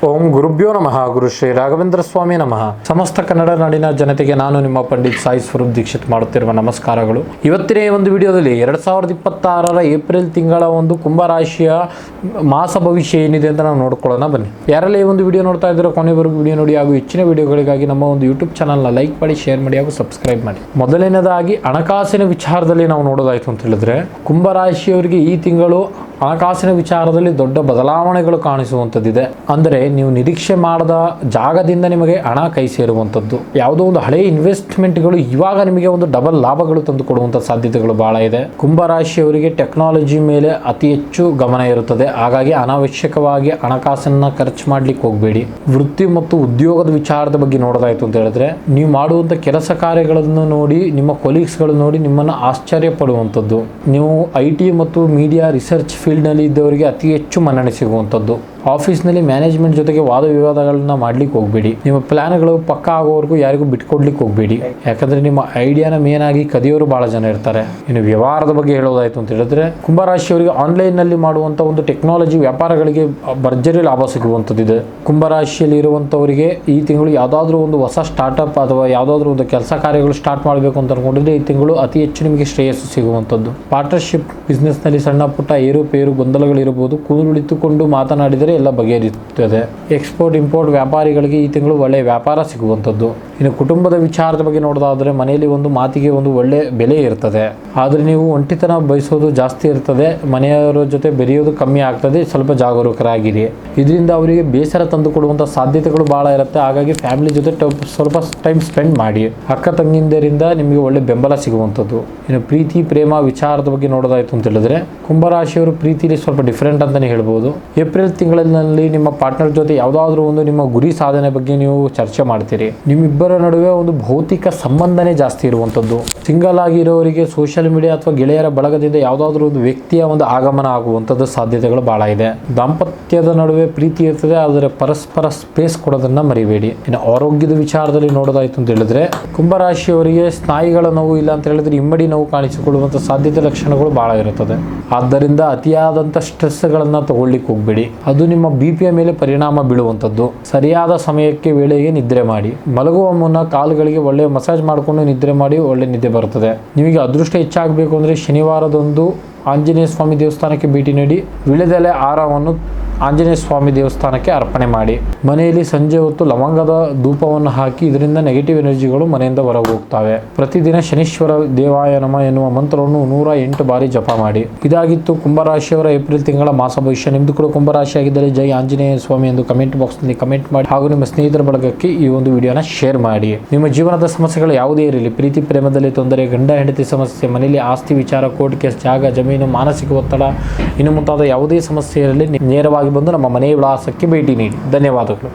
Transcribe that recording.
ಓಂ ಗುರುಭ್ಯೋ ನಮಃ. ಗುರು ಶ್ರೀ ರಾಘವೇಂದ್ರ ಸ್ವಾಮಿ ನಮಃ. ಸಮಸ್ತ ಕನ್ನಡ ನಾಡಿನ ಜನತೆಗೆ ನಾನು ನಿಮ್ಮ ಪಂಡಿತ್ ಸಾಯಿ ಸ್ವರೂಪ್ ದೀಕ್ಷಿತ್ ಮಾಡುತ್ತಿರುವ ನಮಸ್ಕಾರಗಳು. ಇವತ್ತಿನ ಈ ಒಂದು ವಿಡಿಯೋದಲ್ಲಿ 2026 ಏಪ್ರಿಲ್ ತಿಂಗಳ ಒಂದು ಕುಂಭರಾಶಿಯ ಮಾಸ ಭವಿಷ್ಯ ಏನಿದೆ ಅಂತ ನಾವು ನೋಡ್ಕೊಳ್ಳೋಣ ಬನ್ನಿ. ಯಾರೆಲ್ಲ ಈ ಒಂದು ವಿಡಿಯೋ ನೋಡ್ತಾ ಇದ್ದೀರೋ ಕೊನೆವರೆಗೂ ವಿಡಿಯೋ ನೋಡಿ ಹಾಗೂ ಹೆಚ್ಚಿನ ವಿಡಿಯೋಗಳಿಗಾಗಿ ನಮ್ಮ ಒಂದು ಯೂಟ್ಯೂಬ್ ಚಾನಲ್ನ ಲೈಕ್ ಮಾಡಿ, ಶೇರ್ ಮಾಡಿ ಹಾಗೂ ಸಬ್ಸ್ಕ್ರೈಬ್ ಮಾಡಿ. ಮೊದಲನೇದಾಗಿ ಹಣಕಾಸಿನ ವಿಚಾರದಲ್ಲಿ ನಾವು ನೋಡೋದಾಯ್ತು ಅಂತ ಹೇಳಿದ್ರೆ, ಕುಂಭರಾಶಿಯವರಿಗೆ ಈ ತಿಂಗಳು ಹಣಕಾಸಿನ ವಿಚಾರದಲ್ಲಿ ದೊಡ್ಡ ಬದಲಾವಣೆಗಳು ಕಾಣಿಸುವಂಥದ್ದಿದೆ. ಅಂದರೆ ನೀವು ನಿರೀಕ್ಷೆ ಮಾಡದ ಜಾಗದಿಂದ ನಿಮಗೆ ಹಣ ಕೈ ಸೇರುವಂಥದ್ದು, ಯಾವುದೋ ಒಂದು ಹಳೆಯ ಇನ್ವೆಸ್ಟ್ಮೆಂಟ್ಗಳು ಇವಾಗ ನಿಮಗೆ ಒಂದು ಡಬಲ್ ಲಾಭಗಳು ತಂದು ಕೊಡುವಂಥ ಸಾಧ್ಯತೆಗಳು ಬಹಳ ಇದೆ. ಕುಂಭರಾಶಿಯವರಿಗೆ ಟೆಕ್ನಾಲಜಿ ಮೇಲೆ ಅತಿ ಹೆಚ್ಚು ಗಮನ ಇರುತ್ತದೆ. ಹಾಗಾಗಿ ಅನಾವಶ್ಯಕವಾಗಿ ಹಣಕಾಸನ್ನ ಖರ್ಚು ಮಾಡ್ಲಿಕ್ಕೆ ಹೋಗಬೇಡಿ. ವೃತ್ತಿ ಮತ್ತು ಉದ್ಯೋಗದ ವಿಚಾರದ ಬಗ್ಗೆ ನೋಡೋದಾಯ್ತು ಅಂತ ಹೇಳಿದ್ರೆ, ನೀವು ಮಾಡುವಂಥ ಕೆಲಸ ಕಾರ್ಯಗಳನ್ನು ನೋಡಿ ನಿಮ್ಮ ಕೊಲೀಗ್ಸ್ಗಳು ನೋಡಿ ನಿಮ್ಮನ್ನು ಆಶ್ಚರ್ಯ ಪಡುವಂಥದ್ದು. ನೀವು IT ಮತ್ತು ಮೀಡಿಯಾ ರಿಸರ್ಚ್ ಫೀಲ್ಡ್ನಲ್ಲಿ ಇದ್ದವರಿಗೆ ಅತಿ ಹೆಚ್ಚು ಮನ್ನಣೆ ಸಿಗುವಂಥದ್ದು. ಆಫೀಸ್ನಲ್ಲಿ ಮ್ಯಾನೇಜ್ಮೆಂಟ್ ಜೊತೆಗೆ ವಾದ ವಿವಾದಗಳನ್ನ ಮಾಡ್ಲಿಕ್ಕೆ ಹೋಗಬೇಡಿ. ನಿಮ್ಮ ಪ್ಲಾನ್ಗಳು ಪಕ್ಕ ಆಗೋವರೆಗೂ ಯಾರಿಗೂ ಬಿಟ್ಕೊಡ್ಲಿಕ್ಕೆ ಹೋಗಬೇಡಿ. ಯಾಕಂದ್ರೆ ನಿಮ್ಮ ಐಡಿಯಾನ ಮೇನ್ ಆಗಿ ಕದಿಯೋರು ಬಹಳ ಜನ ಇರ್ತಾರೆ. ಇನ್ನು ವ್ಯವಹಾರದ ಬಗ್ಗೆ ಹೇಳೋದಾಯ್ತು ಅಂತ ಹೇಳಿದ್ರೆ, ಕುಂಭರಾಶಿಯವರಿಗೆ ಆನ್ಲೈನ್ ನಲ್ಲಿ ಮಾಡುವಂತ ಒಂದು ಟೆಕ್ನಾಲಜಿ ವ್ಯಾಪಾರಗಳಿಗೆ ಭರ್ಜರಿ ಲಾಭ ಸಿಗುವಂಥದ್ದಿದೆ. ಕುಂಭರಾಶಿಯಲ್ಲಿ ಇರುವಂತವರಿಗೆ ಈ ತಿಂಗಳು ಯಾವುದಾದ್ರೂ ಒಂದು ಹೊಸ ಸ್ಟಾರ್ಟ್ಅಪ್ ಅಥವಾ ಯಾವುದಾದ್ರೂ ಒಂದು ಕೆಲಸ ಕಾರ್ಯಗಳು ಸ್ಟಾರ್ಟ್ ಮಾಡಬೇಕು ಅಂತ ಅನ್ಕೊಂಡಿದ್ರೆ ಈ ತಿಂಗಳು ಅತಿ ಹೆಚ್ಚು ನಿಮಗೆ ಶ್ರೇಯಸ್ಸು ಸಿಗುವಂಥದ್ದು. ಪಾರ್ಟ್ನರ್ಶಿಪ್ ಬಿಸ್ನೆಸ್ ನಲ್ಲಿ ಸಣ್ಣ ಪುಟ್ಟ ಏರುಪೇರು ಗೊಂದಲಗಳಿರಬಹುದು. ಕುಳಿತುಕೊಂಡು ಮಾತನಾಡಿದರೆ ಎಲ್ಲ ಬಗೆಹರಿಯುತ್ತದೆ. ಎಕ್ಸ್ಪೋರ್ಟ್ ಇಂಪೋರ್ಟ್ ವ್ಯಾಪಾರಿಗಳಿಗೆ ಈ ತಿಂಗಳು ಒಳ್ಳೆಯ ವ್ಯಾಪಾರ ಸಿಗುವಂಥದ್ದು. ಇನ್ನು ಕುಟುಂಬದ ವಿಚಾರದ ಬಗ್ಗೆ ನೋಡೋದಾದ್ರೆ, ಮನೆಯಲ್ಲಿ ಒಂದು ಮಾತಿಗೆ ಒಂದು ಒಳ್ಳೆ ಬೆಲೆ ಇರ್ತದೆ. ಆದರೆ ನೀವು ಒಂಟಿತನ ಬಯಸೋದು ಜಾಸ್ತಿ ಇರ್ತದೆ. ಮನೆಯವರ ಜೊತೆ ಬೆರೆಯೋದು ಕಮ್ಮಿ ಆಗ್ತದೆ. ಸ್ವಲ್ಪ ಜಾಗರೂಕರಾಗಿರಿ. ಇದರಿಂದ ಅವರಿಗೆ ಬೇಸರ ತಂದು ಕೊಡುವಂಥ ಸಾಧ್ಯತೆಗಳು ಬಹಳ ಇರುತ್ತೆ. ಹಾಗಾಗಿ ಫ್ಯಾಮಿಲಿ ಜೊತೆ ಸ್ವಲ್ಪ ಟೈಮ್ ಸ್ಪೆಂಡ್ ಮಾಡಿ. ಅಕ್ಕ ತಂಗಿಂದರಿಂದ ನಿಮಗೆ ಒಳ್ಳೆ ಬೆಂಬಲ ಸಿಗುವಂಥದ್ದು. ಇನ್ನು ಪ್ರೀತಿ ಪ್ರೇಮ ವಿಚಾರದ ಬಗ್ಗೆ ನೋಡೋದಾಯ್ತು ಅಂತ ಹೇಳಿದ್ರೆ, ಕುಂಭರಾಶಿಯವರು ಪ್ರೀತಿಲಿ ಸ್ವಲ್ಪ ಡಿಫ್ರೆಂಟ್ ಅಂತಾನೆ ಹೇಳ್ಬೋದು. ಏಪ್ರಿಲ್ ತಿಂಗಳಲ್ಲಿ ನಿಮ್ಮ ಪಾರ್ಟ್ನರ್ ಜೊತೆ ಯಾವುದಾದ್ರೂ ಒಂದು ನಿಮ್ಮ ಗುರಿ ಸಾಧನೆ ಬಗ್ಗೆ ನೀವು ಚರ್ಚೆ ಮಾಡ್ತೀರಿ. ನಿಮ್ಮಿಬ್ಬರ ನಡುವೆ ಒಂದು ಭೌತಿಕ ಸಂಬಂಧನೇ ಜಾಸ್ತಿ ಇರುವಂಥದ್ದು. ಸಿಂಗಲ್ ಆಗಿರೋರಿಗೆ ಸೋಷಿಯಲ್ ಮೀಡಿಯಾ ಅಥವಾ ಗೆಳೆಯರ ಬಳಗದಿಂದ ಯಾವುದಾದ್ರೂ ಒಂದು ವ್ಯಕ್ತಿಯ ಒಂದು ಆಗಮನ ಆಗುವಂಥದ್ದು ಸಾಧ್ಯತೆಗಳು ಬಹಳ ಇದೆ. ದಾಂಪತ್ಯದ ನಡುವೆ ಪ್ರೀತಿ ಇರ್ತದೆ, ಆದರೆ ಪರಸ್ಪರ ಸ್ಪೇಸ್ ಕೊಡೋದನ್ನ ಮರಿಬೇಡಿ. ಇನ್ನು ಆರೋಗ್ಯದ ವಿಚಾರದಲ್ಲಿ ನೋಡೋದಾಯ್ತು ಅಂತ ಹೇಳಿದ್ರೆ, ಕುಂಭರಾಶಿಯವರಿಗೆ ಸ್ನಾಯುಗಳ ನೋವು ಇಲ್ಲ ಅಂತ ಹೇಳಿದ್ರೆ ಇಮ್ಮಡಿ ನೋವು ಕಾಣಿಸಿಕೊಳ್ಳುವಂಥ ಸಾಧ್ಯತೆ ಲಕ್ಷಣಗಳು ಬಹಳ ಇರುತ್ತದೆ. ಆದ್ದರಿಂದ ಅತಿಯಾದಂಥ ಸ್ಟ್ರೆಸ್ಗಳನ್ನ ತಗೊಳ್ಳಿಕ್ಕೆ ಹೋಗಬೇಡಿ. ಅದು ನಿಮ್ಮ BP ಮೇಲೆ ಪರಿಣಾಮ ಬೀಳುವಂಥದ್ದು. ಸರಿಯಾದ ಸಮಯಕ್ಕೆ ವೇಳೆಗೆ ನಿದ್ರೆ ಮಾಡಿ. ಮಲಗುವ ಮುನ್ನ ಕಾಲುಗಳಿಗೆ ಒಳ್ಳೆಯ ಮಸಾಜ್ ಮಾಡಿಕೊಂಡು ನಿದ್ರೆ ಮಾಡಿ, ಒಳ್ಳೆ ನಿದ್ದೆ ಬರುತ್ತದೆ. ನಿಮಗೆ ಅದೃಷ್ಟ ಹೆಚ್ಚಾಗಬೇಕು ಅಂದರೆ ಶನಿವಾರದಂದು ಆಂಜನೇಯ ಸ್ವಾಮಿ ದೇವಸ್ಥಾನಕ್ಕೆ ಭೇಟಿ ನೀಡಿ ವಿಳೆದೆಲೆ ಹಾರವನ್ನು ಆಂಜನೇಯ ಸ್ವಾಮಿ ದೇವಸ್ಥಾನಕ್ಕೆ ಅರ್ಪಣೆ ಮಾಡಿ. ಮನೆಯಲ್ಲಿ ಸಂಜೆ ಹೊತ್ತು ಲವಂಗದ ಧೂಪವನ್ನು ಹಾಕಿ, ಇದರಿಂದ ನೆಗೆಟಿವ್ ಎನರ್ಜಿಗಳು ಮನೆಯಿಂದ ಹೊರಗೆ ಹೋಗ್ತವೆ. ಪ್ರತಿದಿನ ಶನೀಶ್ವರ ದೇವಾಯ ನಮ ಎನ್ನುವ ಮಂತ್ರವನ್ನು 108 ಬಾರಿ ಜಪ ಮಾಡಿ. ಇದಾಗಿತ್ತು ಕುಂಭರಾಶಿಯವರ ಏಪ್ರಿಲ್ ತಿಂಗಳ ಮಾಸ ಭವಿಷ್ಯ. ನಿಮ್ದು ಕೂಡ ಕುಂಭರಾಶಿ ಆಗಿದ್ದರೆ ಜೈ ಆಂಜನೇಯ ಸ್ವಾಮಿ ಎಂದು ಕಮೆಂಟ್ ಬಾಕ್ಸ್ನಲ್ಲಿ ಕಮೆಂಟ್ ಮಾಡಿ ಹಾಗೂ ನಿಮ್ಮ ಸ್ನೇಹಿತರ ಬಳಗಕ್ಕೆ ಈ ಒಂದು ವಿಡಿಯೋನ ಶೇರ್ ಮಾಡಿ. ನಿಮ್ಮ ಜೀವನದ ಸಮಸ್ಯೆಗಳು ಯಾವುದೇ ಇರಲಿ, ಪ್ರೀತಿ ಪ್ರೇಮದಲ್ಲಿ ತೊಂದರೆ, ಗಂಡ ಹೆಂಡತಿ ಸಮಸ್ಯೆ, ಮನೆಯಲ್ಲಿ ಆಸ್ತಿ ವಿಚಾರ, ಕೋರ್ಟ್ ಕೇಸ್, ಜಾಗ ಜಮೀನು, ಮಾನಸಿಕ ಒತ್ತಡ, ಇನ್ನು ಮುಂತಾದ ಯಾವುದೇ ಸಮಸ್ಯೆ ಇರಲಿ ನೇರವಾಗಿ ಬಂದು ನಮ್ಮ ಮನೆಯ ವಿಳಾಸಕ್ಕೆ ಭೇಟಿ ನೀಡಿ. ಧನ್ಯವಾದಗಳು.